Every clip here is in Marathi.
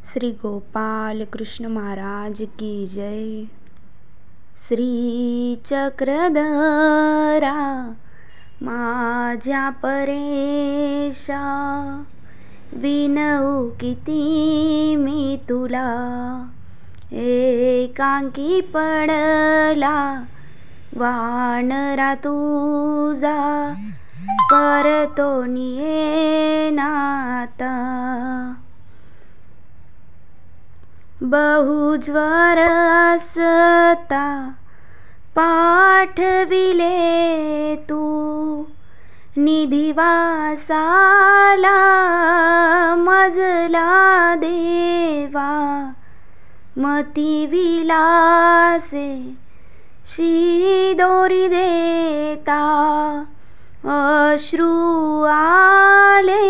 श्री गोपाल कृष्ण महाराज की जय। श्री चक्रधरा माझ्या परेशा, विनवू किती मी तुला, एकांकी पडला वानरा तुझा, परतोनी येईना आता। बहुज्वर असता पाठविले तू, निधिवासाला मजला देवा, मती विलासे शिदोरी देता, अश्रू आले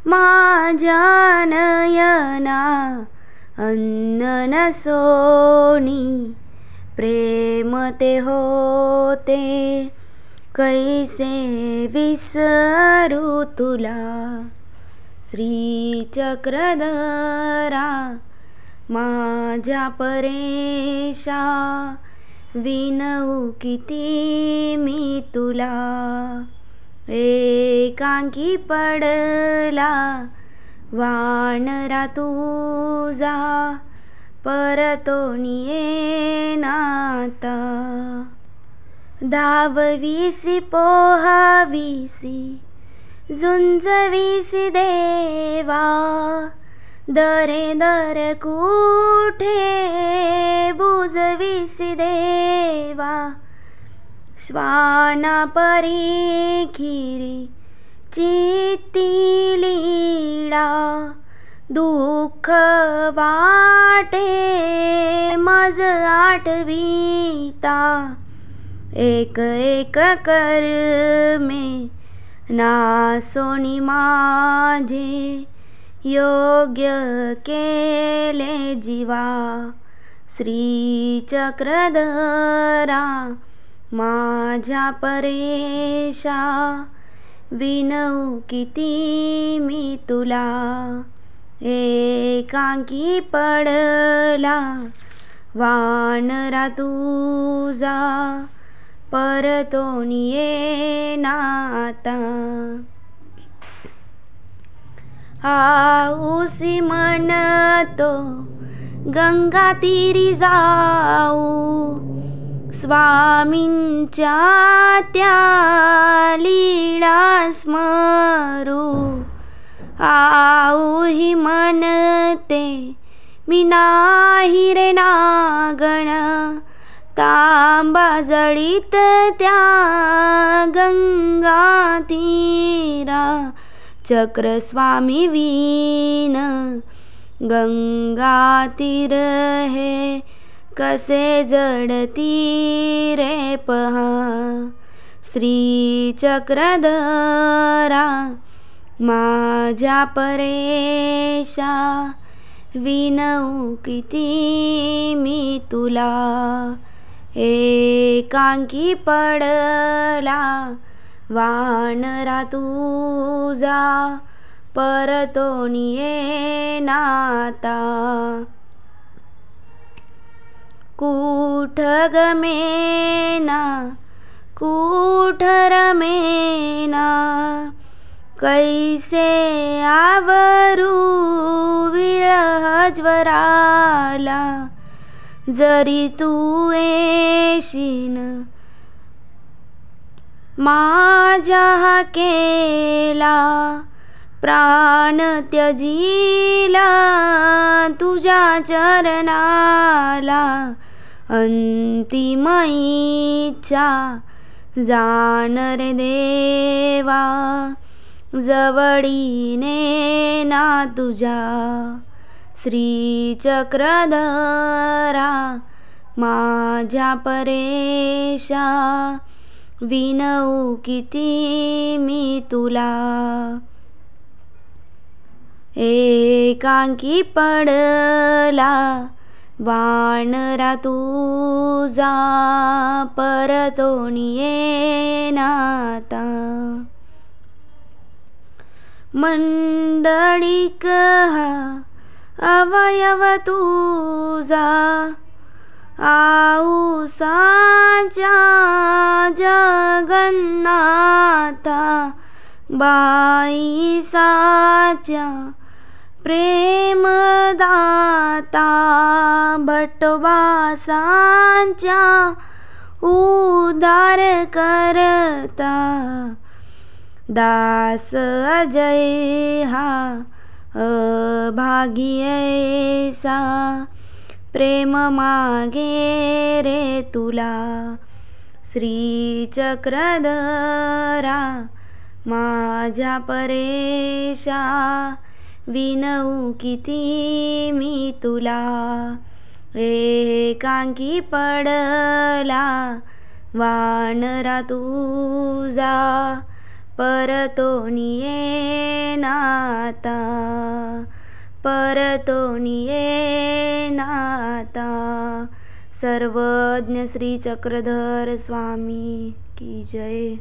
माझ्या नयना, अन्न नसोनी प्रेम ते होते, कैसे विसरू तुला। श्री चक्रधरा माझ्या परेशा, विनवू किती मी तुला, एकांकी पडला वानरा तुझा, परतोनी येईना आता। धावविसी पोहाविसी झुंजविसी देवा, दरे दर कुठे बुजविसी देवा, श्वाना परीखिरी चित्ती लीडा, दुःख वाटे मज आठविता, एक एक कर्मे नासोनी माझे, योग्य केले जीवा। श्री चक्रधरा माझ्या परेशा, विनवू किती मी तुला, एकांकी पडला वानरा तुझा, परतोनी येईना आता। आऊसी म्हणतो गंगा तीरी जाऊ, स्वामींच्या त्या लीळा स्मरू, आऊही म्हणते मी नाही रे नागण, तांबा जळीत त्या गंगा तीरा, चक्रस्वामी वीण गंगा तीर हे, कसे जडती रे पहा। श्री चक्रधरा माझ्या परेशा, विनवू किती मी तुला, एकांकी पडला वानरा तुझा, परतोनी येईना आता। कुठ गमेना कुठ रमेना, कैसे आवरू विरह ज्वराला, जरी तू येशीन माझ्या हाकेला, प्राण त्यजीला तुझ्या चरणाला, अंतिम इच्छा जाण रे देवा, जवळीने ना तुझ्या। श्री चक्रधरा माझ्या परेशा, विनवू किती मी तुला, एकांकी पडला वानरा तुझा, परतोनी येईना आता। मंडळीक हा अवयव तुझा आऊसाच्या जगन्नाथा बाईसाच्या प्रेमदाता भटवासांच्या उद्धार करता दास अजय हा अभागी ऐसा प्रेम मागे रे तुला श्री चक्रधरा माझ्या परेशा विनवू किती मी तुला एकांकी पडला वानरा तुझा परतोनी येना आता परतोनी येना आता सर्वज्ञ श्री चक्रधर स्वामी की जय।